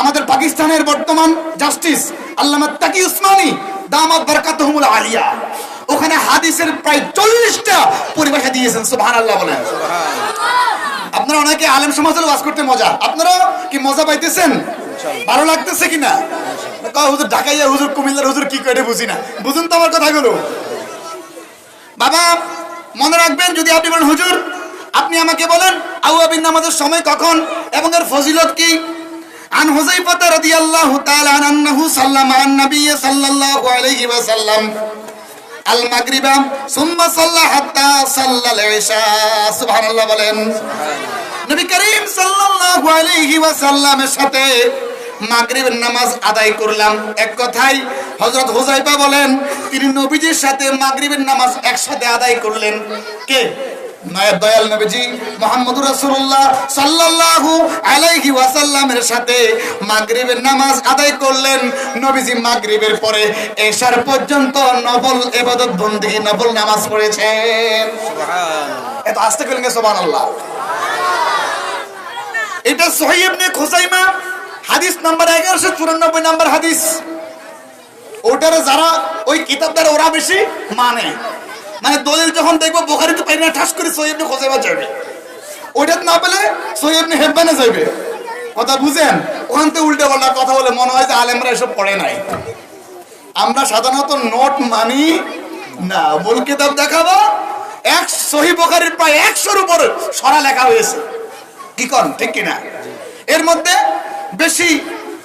[SPEAKER 1] আমাদের পাকিস্তানের বর্তমান জাস্টিস আল্লামা তাকি উসমানী দামাত বারাকাতুহুল আলিয়া, ওখানে হাদিসের প্রায় 40টা পরিভাষা দিয়েছেন। সুবহানাল্লাহ বলেন। আপনারা অনেকে আলেম সমাজের ওয়াজ করতে মজা, আপনারা কি মজা পাইতেছেন? ভালো লাগতেছে কিনা? হুজুর ঢাকাইয়া, হুজুর কুমিল্লার, হুজুর কি করে বুঝি না। বুঝুন তো আমার কথাগুলো। বাবা মনে রাখবেন, যদি আপনি বলেন হুজুর আপনি আমাকে বলেন আওয়াবিন নামাজের সময় কখন এবং এর ফজিলত কি। আন হুযায়ফা রাদিয়াল্লাহু তাআলা আনহু সাল্লামা আন নবী সাল্লাল্লাহু আলাইহি ওয়াসাল্লাম আল মাগরিবা সুম্মা সাল্লা হাত্তা সাল্লাল ইশা। সুবহানাল্লাহ বলেন। নবী করিম সাল্লাল্লাহু আলাইহি ওয়াসাল্লামের সাথে মাগরিবের নামাজ আদায় করলাম। এক কথায় হযরত হুযায়ফা বলেন, তিনি নবীজির সাথে মাগরিবের নামাজ একসাথে আদায় করলেন। কে? নায়েব দয়াল নবীজি মুহাম্মদুর রাসূলুল্লাহ সাল্লাল্লাহু আলাইহি ওয়াসাল্লামের সাথে মাগরিবের নামাজ আদায় করলেন। নবীজি মাগরিবের পরে এশার পর্যন্ত নফল ইবাদত বندگی নফল নামাজ পড়েছেন। সুবহানাল্লাহ। এত আস্তে বলেন সুবহানাল্লাহ। এটা সহিহ ইবনে খুযাইমা হাদিস নাম্বার 1194 নাম্বার হাদিস। ওটারে যারা ওই কিতাবদার ওরা বেশি মানে দলিল যখন দেখবো বুখারীতে পাই না, ঠাস করে সহিহ ইবনে খুযাইমা যাবে, ওইটা না পেলে সহিহ ইবনে হিব্বানে যাবে। কথা বুঝেন? ওখান থেকে উল্টে পাল্টা কথা বলে মনে হয় যে আলেমরা এসব পড়ে নাই। আমরা সাধারণত নোট মানি না, মূল কিতাব দেখাবো। এক সহিহ বুখারীর প্রায় 100-র উপর সরা লেখা হয়েছে। কি কোন ঠিক কিনা? এর মধ্যে বেশি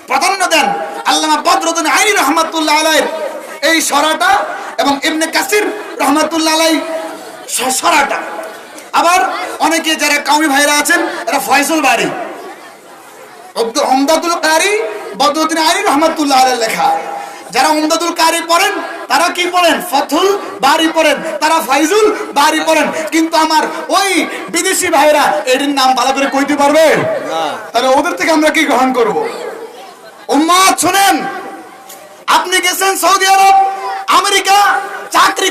[SPEAKER 1] প্রাধান্য দেন আল্লামা বদরুদ্দিন আইনি রহমাতুল্লাহ আলাইহি এই সরাটা এবং ইবনে কাসির রহমাতুল্লাহ আলাইহি সরাটা। আবার অনেকে যারা কওমি ভাইরা আছেন, এরা ফয়জুল বারী, উমদাতুল কারি বদরুদ্দিন আইনি রহমাতুল্লাহ আলাইহির লেখা। যারা উমদাতুল কারি পড়েন তারা কি পড়েন? ফাথুল বারি পড়েন, তারা ফাইজুল বারি পড়েন। কিন্তু আমার ওই বিদেশি ভাইরা এটির নাম ভালো করে কইতে পারবে না, তাহলে ওদের থেকে আমরা কি গ্রহণ করব? উম্মাত শুনেন, আপনি গেছেন সৌদি আরব, আমেরিকা চাকরি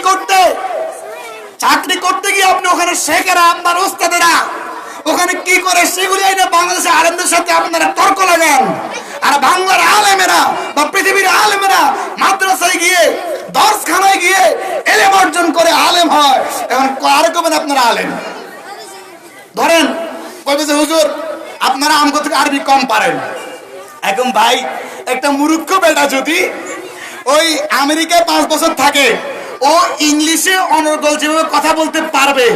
[SPEAKER 1] করতে গিয়ে আপনি ওখানে শেখেরা, আপনার ওস্তাদেরা ওখানে কি করে সেগুলি আইনা বাংলাদেশের আলেমদের সাথে আপনারা তর্ক লাগান। আর বাংলার আলেমেরা বা পৃথিবীর আলেমেরা মাদ্রাসায় গিয়ে দর্শখানায় গিয়ে ইলম অর্জন করে আলেম হয়। এখন আর কবেন আপনারা আলেম? ধরেন কইবে যে হুজুর আপনারা আমগো থেকে আরবি কম পারেন। এখন ভাই একটা মূর্খ বেটা যদি ওই আমেরিকায় 5 বছর থাকে, ও ইংলিশে অনর্গল যেভাবে কথা বলতে পারবে,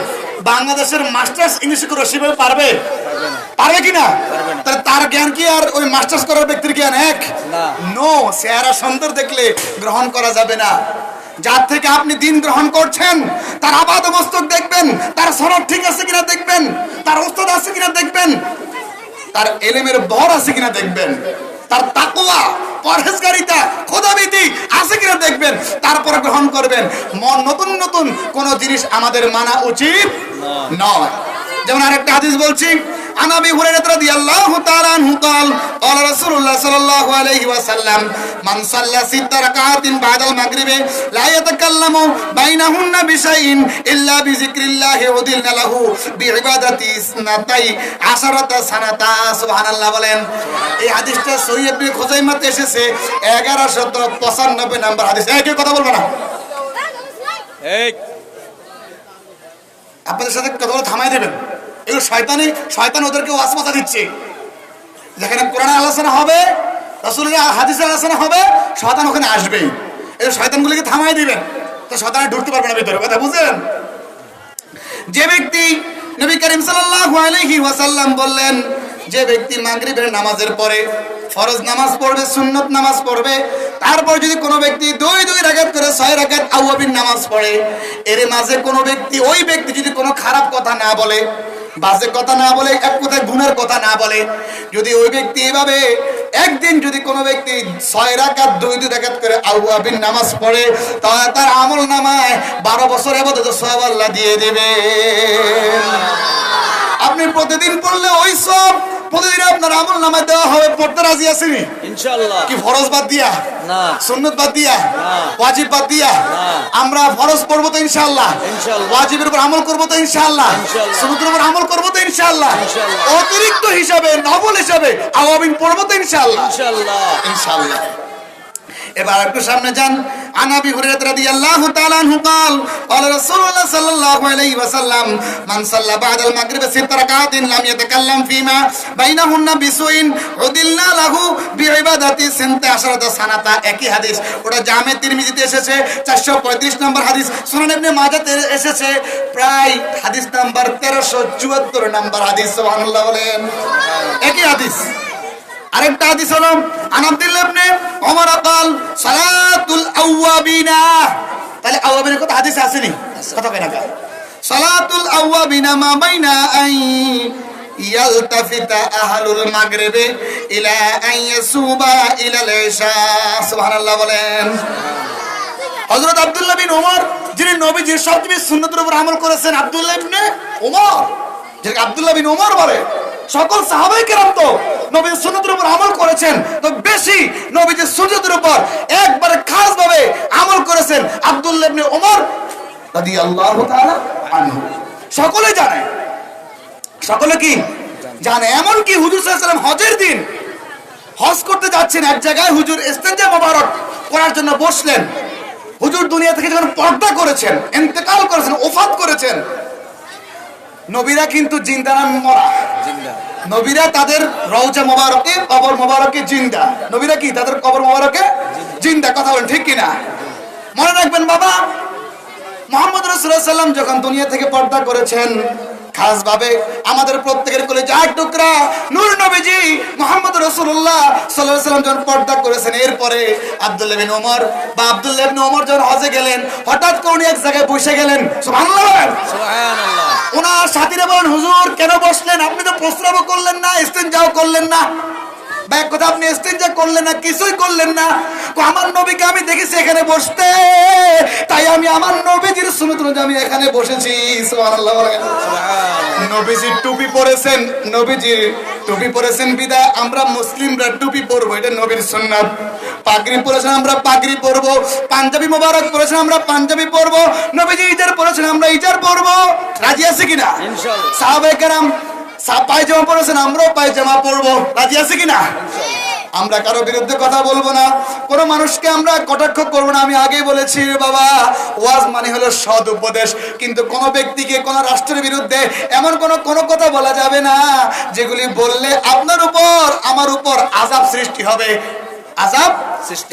[SPEAKER 1] বাংলাদেশের মাস্টার্স ইংলিশে করে সেভাবে পারবে কিনা? তাহলে তার জ্ঞান কি আর ওই মাস্টার্স করার ব্যক্তির জ্ঞান এক? নো, চেহারা সুন্দর দেখলে গ্রহণ করা যাবে না। যার থেকে আপনি দিন গ্রহণ করছেন তার আবাদ মস্তক দেখবেন, তার সনদ ঠিক আছে কিনা দেখবেন, তার উস্তাদ আছে কিনা দেখবেন, তার এলেমের বর আছে কিনা দেখবেন, তার তাকওয়া পরহেজগারিতা খোদাভীতি আছে কিনা দেখবেন, তারপরে গ্রহণ করবেন। নতুন নতুন কোন জিনিস আমাদের মানা উচিত নয়। যেমন আরেকটা হাদিস বলছি, আনাবি হুরায়রা রাদিয়াল্লাহু তাআলা আনহু قال قال رسول الله صلى الله عليه وسلم من صلى 6 ركعات بعد المغرب لا يتكلم بينهن بشيء الا بذكر الله ودلنا له بعبادتي 12 سنه। সুবহানাল্লাহ বলেন। এই হাদিসটা সহিহ ইবনে খুজাইমাতে এসেছে 1195 নম্বর হাদিস। একই কথা বলবো না, আপনাদের সাথে কথা বলে থামাই দেবেন। এগুলো শয়তান ওদেরকে ওয়াসওয়াসা দিচ্ছে। যেখানে কোরআনের আলোচনা হবে, রাসূলের হাদিসের আলোচনা হবে, শয়তান ওখানে আসবেই। এই শয়তানগুলোকে থামাই দিবেন, তো শয়তান ঢুকতে পারবে না ভিতরে। কথা বুঝেন? যে ব্যক্তি, নবী করিম সাল্লাল্লাহু আলাইহি ওয়াসাল্লাম বললেন, যে ব্যক্তি মাগরিবের নামাজের পরে ফরজ নামাজ পড়বে, সুন্নত নামাজ পড়বে, তারপর যদি কোনো ব্যক্তি 2 রাকাত করে 6 রাকাত আওয়াবিন নামাজ পড়ে, এর মাঝে কোনো ব্যক্তি, ওই ব্যক্তি যদি কোনো খারাপ কথা না বলে, বাজে কথা না বলে, এক কথায় গুনার কথা না বলে, যদি ওই ব্যক্তি এভাবে একদিন যদি কোনো ব্যক্তি 6 রাকাত 2 রাকাত করে আওয়াবিন নামাজ পড়ে, তাহলে তার আমল নামায় 12 বছর ইবাদতের সওয়াব আল্লাহ দিয়ে দেবে। আপনি প্রতিদিন পড়লে ওই সব প্রতিদিন আপনার আমল নামায় দেওয়া হবে। পড়তে রাজি আছেন ইনশাআল্লাহ? কি ফরজ বাদ দিয়া? না। সুন্নাত বাদ দিয়া? না। ওয়াজিব বাদ দিয়া? না। আমরা ফরজ পড়ব তো ইনশাআল্লাহ, ওয়াজিবের উপর আমল করব তো ইনশাআল্লাহ, সুন্নাতের উপর আমল করব তো ইনশাআল্লাহ, অতিরিক্ত হিসাবে নফল হিসাবে আওয়াবিন পড়ব তো ইনশাআল্লাহ, ইনশাআল্লাহ। এবার একটু সামনে যান। আনাবি হুরায়রা রাদিয়াল্লাহু তাআলা আনহু قال قال رسول الله صلى الله عليه وسلم من صلى بعد المغرب 6 ركعات لم يتكلم فيما بينهن بسوء عدلنا له بعبادتي 12 سنه। একই হাদিস, ওটা জামে তিরমিজিতে এসেছে 435 নম্বর হাদিস, সুনান ইবনে মাজাতে এসেছে প্রায় হাদিস নাম্বার 1374 নম্বর হাদিস। সুবহানাল্লাহ বলেন। একই হাদিস। আরেকটা হাদিস হলো আন আব্দুল্লাহ ইবনে ওমর قال সালাতুল আওয়াবিনা। তাহলে আওয়াবিনের কথা হাদিসে আসেনি? কথা কই না কা? সালাতুল আওয়াবিনা মা বাইনা আই ইয়ালতাফিতা আহলুল মাগরিবি ইলা আন ইয়াসুবা ইলা আল-ইশা। সুবহানাল্লাহ বলেন। হযরত আব্দুল্লাহ বিন ওমর, যিনি নবীজির সবচেয়ে সুন্নতের উপর আমল করেছেন, আব্দুল্লাহ ইবনে ওমর, যাকে আব্দুল্লাহ বিন ওমর বলে। সকল সাহাবায়ে কেরাম তো নবীর সুন্নতের উপর আমল করেছেন, তো বেশি নবীর সুন্নতের উপর একবারে খাস ভাবে আমল করেছেন আব্দুল্লাহ ইবনে ওমর রাদিয়াল্লাহু তাআলা আনহু। সকলে জানে, সকলে কি জানে। এমন কি হুজুর সাল্লাল্লাহু আলাইহি ওয়াসাল্লাম হজের দিন হজ করতে যাচ্ছেন, এক জায়গায় হুজুর ইস্তেনজা মোবারক করার জন্য বসলেন। হুজুর দুনিয়া থেকে যখন পর্দা করেছেন, ইন্তেকাল করেছেন, ওফাত করেছেন, নবীরা কিন্তু জিন্দা না মরা? নবীরা তাদের রওজা মোবারকে, কবর মোবারকে জিন্দা। নবীরা কি তাদের কবর মোবারকে জিন্দা? কথা বলেন ঠিক কিনা? মনে রাখবেন বাবা, মুহাম্মদ রাসূলুল্লাহ সাল্লাল্লাহু আলাইহি ওয়াসাল্লাম যখন দুনিয়া থেকে পর্দা করেছেন, খাস ভাবে আমাদের প্রত্যেকের কলিজার টুকরা নূর নবীজি মুহাম্মদ রাসূলুল্লাহ সাল্লাল্লাহু আলাইহি ওয়াসাল্লাম যখন পর্দা করেছেন, এরপরে আব্দুল্লাহ বিন ওমর যখন হজে গেলেন, হঠাৎ করে উনি এক জায়গায় বসে গেলেন। সুবহানাল্লাহ, সুবহানাল্লাহ। ওনার সাথীরা বলেন, হুজুর কেন বসলেন? আপনি তো প্রস্রাবও করলেন না, ইস্তেনজাও করলেন না। বা এক কথা আপনি ইস্তেঞ্জা করলেন না, কিছুই করলেন না, আমার নবীকে আমি দেখেছি এখানে বসতে, তাই আমি আমার নবীজির সুন্নাত অনুযায়ী আমি এখানে বসেছি। সুবহানাল্লাহ। নবীজির টুপি পরেছেন, নবীজির টুপি পরেছেন বিদায় আমরা মুসলিমরা টুপি পরবো, এটা নবীর সুন্নাত। পাগড়ি পরেছেন আমরা পাগড়ি পরবো, পাঞ্জাবি মোবারক পরেছেন আমরা পাঞ্জাবি পরবো, নবীজি ইজার পরেছেন আমরা ইজার পরবো। রাজি আছে কিনা? ইনশাআল্লাহ। সাহাবায়ে কেরাম পায়জামা পরেছেন, আমরাও পায়জামা পরবো। রাজি আছে কিনা? আমরা কারো বিরুদ্ধে কথা বলবো না, কোন মানুষকে আমরা কটাক্ষ করবো না। আমি আগেই বলেছি বাবা, ওয়াজ মানে হলো সৎ উপদেশ, কিন্তু কোন ব্যক্তিকে কোন রাষ্ট্রের বিরুদ্ধে এমন কোন কথা বলা যাবে না যেগুলি বললে আপনার উপর আমার উপর আযাব সৃষ্টি হবে। আযাব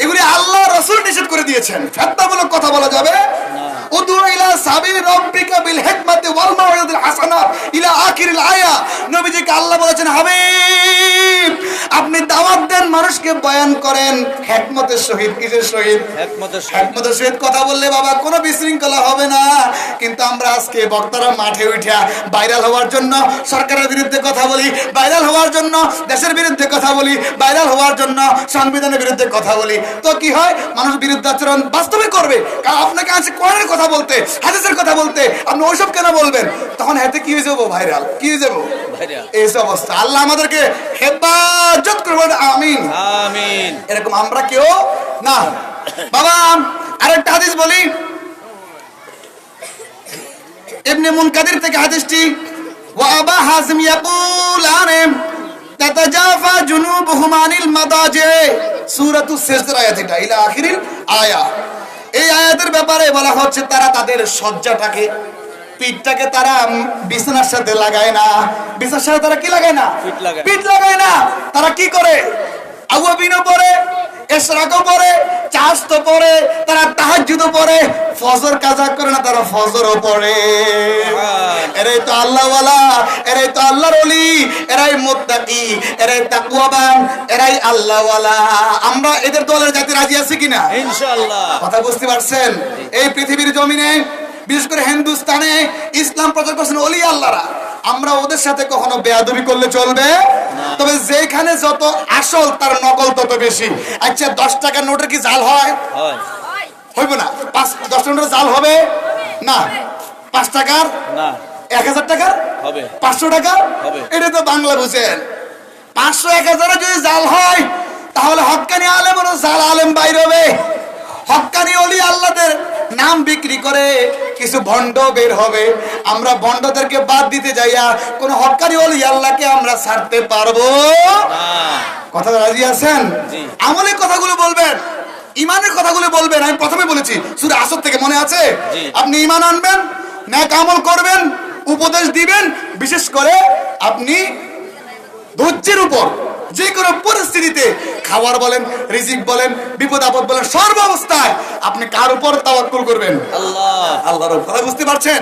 [SPEAKER 1] এগুলি আল্লাহ রাসূল নিষেধ করে দিয়েছেন। ফিতনামূলক কথা বলা যাবে না। উদু ইলা সাবিল রাব্বিকা বিল হিকমাতি ওয়াল মাউইযাতিল হাসানা ইলা আখিরিল আয়া। নবীজিকে আল্লাহ বলেছেন, হাবিব আপনি দাওয়াত দেন, মানুষকে বয়ান করেন হিকমতের সহিত। কিসের সহিত? হিকমতের সহিত কথা বললে বাবা কোনো বিশৃঙ্খলা হবে না। কিন্তু আমরা আজকে বক্তারা মাঠে উঠা ভাইরাল হওয়ার জন্য সরকারের বিরুদ্ধে কথা বলি, ভাইরাল হওয়ার জন্য দেশের বিরুদ্ধে কথা বলি, ভাইরাল হওয়ার জন্য সংবিধানের বিরুদ্ধে কথা বলি। তো কি হয়? মানুষ বিরুদ্ধাচরণ বাস্তবে করবে। কারণ আপনাকে আছে কোরআনের কথা বলতে, হাদিসের কথা বলতে, আপনি ওইসব কেন বলবেন? তখন এতে কি হয়ে যাবো? ভাইরাল। কি হয়ে যাবো? এই অবস্থা। আল্লাহ আমাদেরকে হেফাজত করবেন। আমিন আমিন। এরকম আমরা কেউ না। বাবা আরেকটা হাদিস বলি, ইবনে মুনকাদির থেকে হাদিসটি, ওয়া আবা হাজিম ইয়াকুলানে তাতাজাফা জুনুবুহুম আনিল মাদাজি, সূরাতুস সিজদা আয়াত এটা, ইলা আখিরিল আয়া। এই আয়াতের ব্যাপারে বলা হচ্ছে তারা তাদের শয্যাটাকে, পিঠটাকে তারা বিছানার সাথে লাগায় না। বিছানার সাথে তারা কি লাগায় না? পিঠ লাগায় না। তারা কি করে? আওয়াবিনও পড়ে, ইশরাকও পড়ে, চাশতো পড়ে, তারা তাহাজ্জুদও পড়ে, ফজর কাজা করে না, তারা ফজরও পড়ে। এরাই তো আল্লাহওয়ালা, এরাই তো আল্লাহর ওলি, এরাই মুত্তাকি, এরাই তাকওয়াবান, এরাই আল্লাহওয়ালা। আমরা এদের দলের জাতি রাজি আছি কিনা? ইনশাআল্লাহ। কথা বুঝতে পারছেন? এই পৃথিবীর জমিনে বিশেষ করে হিন্দুস্তানে ইসলাম প্রচার করছেন ওলি আল্লাহরা। আমরা ওদের সাথে কখনো বেয়াদবি করলে চলবে? তবে যেখানে যত আসল তার নকল তত বেশি। আচ্ছা 10 টাকার নোটের কি জাল হয়? হইব না। 10 টাকার জাল হবে না। 5 টাকার না, 1000 টাকার হবে, 500 টাকার হবে। এটা তো বাংলা বুঝেন। 500 1000 যদি জাল হয় তাহলে হক্কানি আলেম আর জাল আলেম বাইর হবে। হক্কানি ওলি আল্লাহদের নাম বিক্রি করে কিছু ভণ্ড বের হবে। আমরা ভণ্ডদেরকে বাদ দিতে যাইয়া কোন হক্কানি ওলি আল্লাহকে আমরা ছাড়তে পারবো না। কথা রাজি আছেন? আমলের কথাগুলো বলবেন, ইমানের কথাগুলো বলবেন। আমি প্রথমে বলেছি সূরা আসর থেকে, মনে আছে? আপনি ইমান আনবেন, নেক আমল করবেন, উপদেশ দিবেন, বিশেষ করে আপনি ধৈর্যের উপর যে কোনো পরিস্থিতিতে, খাবার বলেন, রিজিক বলেন, বিপদ আপদ বলেন, সর্ব অবস্থায় আপনি কার উপর তাওয়াক্কুল করবেন? আল্লাহ। আল্লাহর উপর। কথা বুঝতে পারছেন?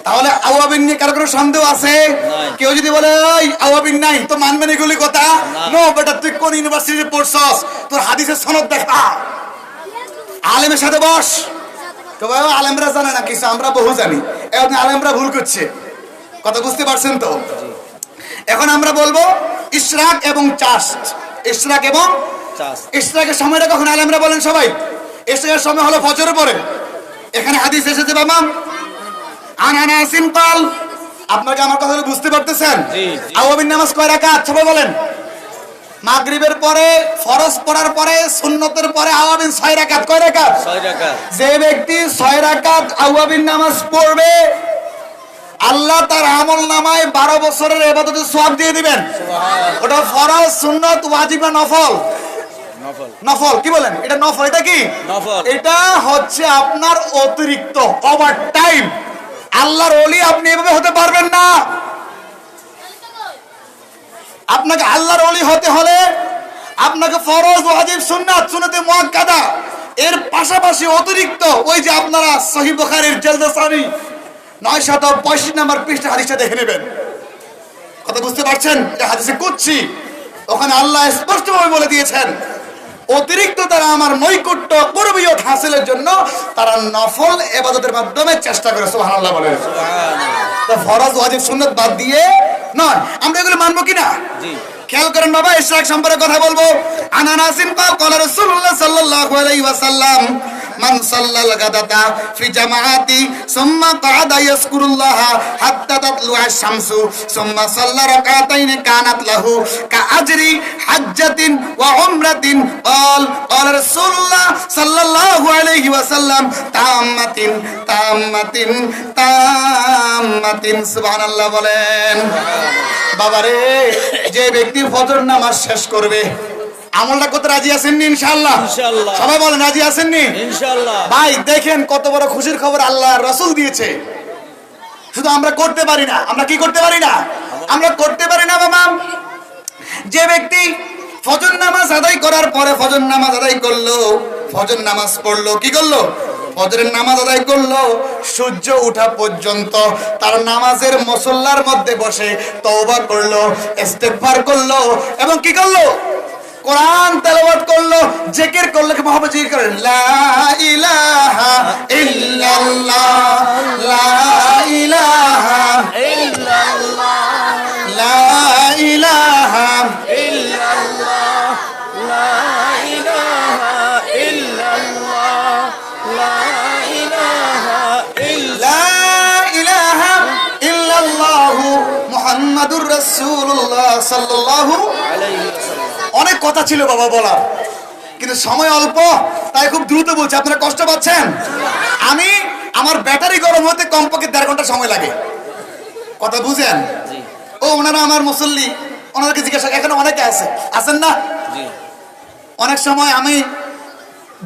[SPEAKER 1] তাহলে আওয়াবিন নিয়ে কারো কোনো সন্দেহ আছে? কেউ যদি বলে ওই আওয়াবিন নাই, তো মানবেন এগুলি কথা? নো বেটা, তুই কোন ইউনিভার্সিটিতে পড়ছস? তোর হাদিসের সনদ দেখা, আলেমের সাথে বস। তো ভাই আলেমরা জানে না কিছু, আমরা বহু জানি। এখন আলেমরা ভুল করছে। কথা বুঝতে পারছেন তো? এখন আমরা বলবো ইশরাক এবং চাষ্ট। ইশরাক এবং চাষ্ট। ইশরাকের সময়টা কখন আলেমরা বলেন সবাই? ইশরাকের সময় হলো ফজরের পরে। এখানে হাদিস এসেছে বাবা, আনানা সিম্পল। আপনাকে আমার কথা বুঝতে পারতেছেন? আওয়াবিন নামাজ কয় রাকাত সবাই বলেন? মাগরিবের পরে, ফরজ পড়ার পরে, সুন্নতের পরে আওয়াবিন 6 রাকাত। কয় রাকাত? 6 রাকাত। যে ব্যক্তি 6 রাকাত আওয়াবিন নামাজ পড়বে, আল্লাহ তার আমল নামায় 12 বছরের ইবাদতের সওয়াব দিয়ে দিবেন। ওটা ফরজ, সুন্নত, ওয়াজিব না নফল? নফল। নফল। কি বলেন? এটা নফল। এটা কি নফল? এটা হচ্ছে আপনার অতিরিক্ত, ওভার টাইম। আল্লাহর ওলি আপনি এভাবে হতে পারবেন না। আপনাকে আল্লাহর ওলি হতে হলে আপনাকে ফরজ, ওয়াজিব, সুন্নাত, সুন্নতে মুআক্কাদা এর পাশাপাশি অতিরিক্ত ওই যে আপনারা সহিহ বুখারীর জলদ সানি 965 নম্বর পৃষ্ঠা হাদিসটা দেখে নেবেন। কথা বুঝতে পারছেন? যে হাদিসে কুদসি, ওখানে আল্লাহ স্পষ্টভাবে বলে দিয়েছেন অতিরিক্ত তারা আমার নৈকট্য পূর্বীয়ত হাসিলের জন্য তারা নফল ইবাদতের মাধ্যমে চেষ্টা করে। সুবহানাল্লাহ বলেন। সুবহানাল্লাহ। তো ফরজ, ওয়াজিব, সুন্নাত বাদ দিয়ে নয়। আমরা এগুলো মানবো কিনা? জি। খেয়াল করেন বাবা, ইশরাক সম্পর্কে কথা বলবো। আনানাসিন ক্বালা রাসূলুল্লাহ সাল্লাল্লাহু আলাইহি ওয়াসাল্লাম মান সাল্লাল গাদাতা ফি জামাআতি সুম্মা ক্বাদা ইয়াজকুরুল্লাহ হাত্তা তাতলুআ শামসু সুম্মা সাল্লা রাকাতাইন কানাত লাহু কাআজরি হাজ্জাতিন ওয়া উমরাতিন ক্বালা রাসূলুল্লাহ সাল্লাল্লাহু আলাইহি ওয়াসাল্লাম তাম্মাতিন তাম্মাতিন তাম্মাতিন। সুবহানাল্লাহ বলেন। বাবারে, যে ব্যক্তি ফজর নামাজ শেষ করবে, আমলটা করতে রাজি আছেন নি? ইনশাআল্লাহ।
[SPEAKER 2] ইনশাআল্লাহ।
[SPEAKER 1] সবাই বলেন রাজি আছেন নি?
[SPEAKER 2] ইনশাআল্লাহ।
[SPEAKER 1] ভাই দেখেন কত বড় খুশির খবর আল্লাহ রাসূল দিয়েছে। শুধু আমরা করতে পারি না। আমরা কি করতে পারি না? আমরা করতে পারি না বাবা। যে ব্যক্তি ফজর নামাজ আদায় করার পরে ফজর নামাজ আদায় করলো, ফজর নামাজ পড়লো, কি করলো? ফজরের নামাজ আদায় করলো, সূর্য ওঠা পর্যন্ত তার নামাজের মুসল্লার মধ্যে বসে তওবা করলো, ইস্তেগফার করলো এবং কি করলো? কোরআন তেলাওয়াত করলো, জিকির করলো। কি মহব্বত জিকির করেন, লা ইলাহা ইল্লাল্লাহ, লা ইলাহা ইল্লাল্লাহ, লা ইলাহা
[SPEAKER 2] ইল্লাল্লাহ, লা ইলাহা ইল্লাল্লাহ, লা ইলাহা
[SPEAKER 1] লা ইলাহা ইল্লাল্লাহ মুহাম্মাদুর রাসূলুল্লাহ সাল্লাল্লাহু
[SPEAKER 2] আলাইহি ওয়াসাল্লাম।
[SPEAKER 1] অনেক কথা ছিল বাবা বলার, কিন্তু সময় অল্প, তাই খুব দ্রুত বলছি। আপনারা কষ্ট পাচ্ছেন? আমি আমার ব্যাটারি গরম হতে কমপক্ষে 1.5 ঘন্টা সময় লাগে। কথা বুঝেন?
[SPEAKER 2] জি
[SPEAKER 1] ও ওনারা আমার মুসল্লি, ওনাদেরকে জিজ্ঞাসা, এখানে অনেকে আছে, আছেন না?
[SPEAKER 2] জি।
[SPEAKER 1] অনেক সময় আমি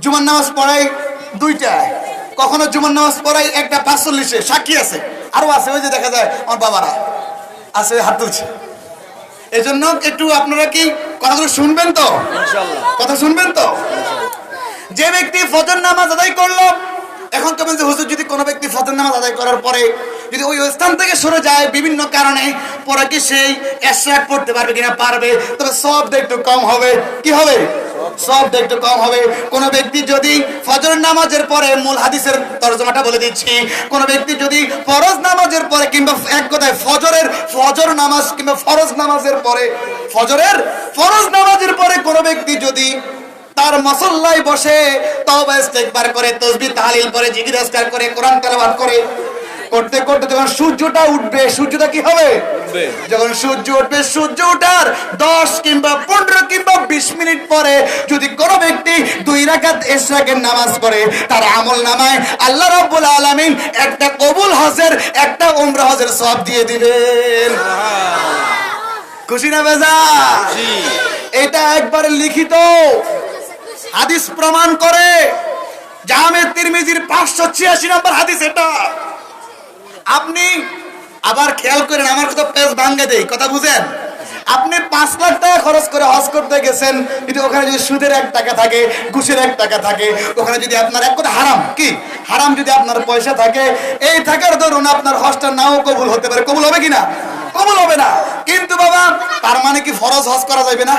[SPEAKER 1] জুমার নামাজ পড়াই 2টায়, কখনো জুমার নামাজ পড়াই 1:45-এ, সাক্ষী আছে, আরো আছে, ওই যে দেখা যায় আমার বাবারা আছে, হাত তুলছে। এই জন্য একটু আপনারা কি কথাগুলো শুনবেন তো?
[SPEAKER 2] ইনশাআল্লাহ।
[SPEAKER 1] কথা শুনবেন তো? যে ব্যক্তি ফজর নামাজ আদায় করলো, এখন তো বলছে হুজুর যদি কোনো ব্যক্তি ফজর নামাজ আদায় করার পরে যদি ওই স্থান থেকে সরে যায় বিভিন্ন কারণে, পরে কি সেই ইশরাক পড়তে পারবে কিনা? পারবে, তবে সওয়াবটা একটু কম হবে। কি হবে? সওয়াবটা একটু কম হবে। কোন ব্যক্তি যদি ফজর নামাজের পরে, মূল হাদিসের তরজমাটা বলে দিচ্ছি, কোন ব্যক্তি যদি ফরজ নামাজের পরে কিংবা এক কথায় ফজর নামাজ কিংবা ফরজ নামাজের পরে, ফরজ নামাজের পরে কোন ব্যক্তি যদি তার মুসল্লায় বসে তওবা ইস্তেগফার করে, তাসবিহ তাহলিল করে, জিকির আজকার করে, কোরআন তেলাওয়াত করে, করতে করতে যখন সূর্যটা উঠবে, সূর্যটা কি হবে?
[SPEAKER 2] উঠবে।
[SPEAKER 1] যখন সূর্য উঠবে, সূর্য ওঠার 10 কিংবা 15 কিংবা 20 মিনিট পরে যদি কোনো ব্যক্তি 2 রাকাত ইশরাকের নামাজ পড়ে, তার আমল নামায় আল্লাহ রাব্বুল আলামিন একটা কবুল হজের, একটা উমরা হজের সওয়াব দিয়ে দিবেন। খুশি না বেজা?
[SPEAKER 2] জি।
[SPEAKER 1] এটা একবারে লিখিত হাদিস প্রমাণ করে। জামে তিরমিজির 586 নম্বর হাদিস এটা। আপনি আবার খেয়াল করেন, আমার কথা পেজ ভাঙ্গে দেই, কথা বুঝেন? আপনি 5 লাখ টাকা খরচ করে হজ করতে গেছেন, কিন্তু ওখানে যদি সুদের 1 টাকা থাকে, ঘুষের 1 টাকা থাকে, ওখানে যদি আপনার এক কথা হারাম, কি হারাম যদি আপনার পয়সা থাকে, এই থাকার দরুন আপনার হজটা নাও কবুল হতে পারে। কবুল হবে কিনা? কবুল হবে না। কিন্তু বাবা, তার মানে কি ফরজ হজ করা যাবে না?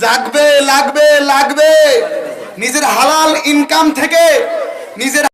[SPEAKER 1] লাগবে লাগবে লাগবে। নিজের হালাল ইনকাম থেকে, নিজের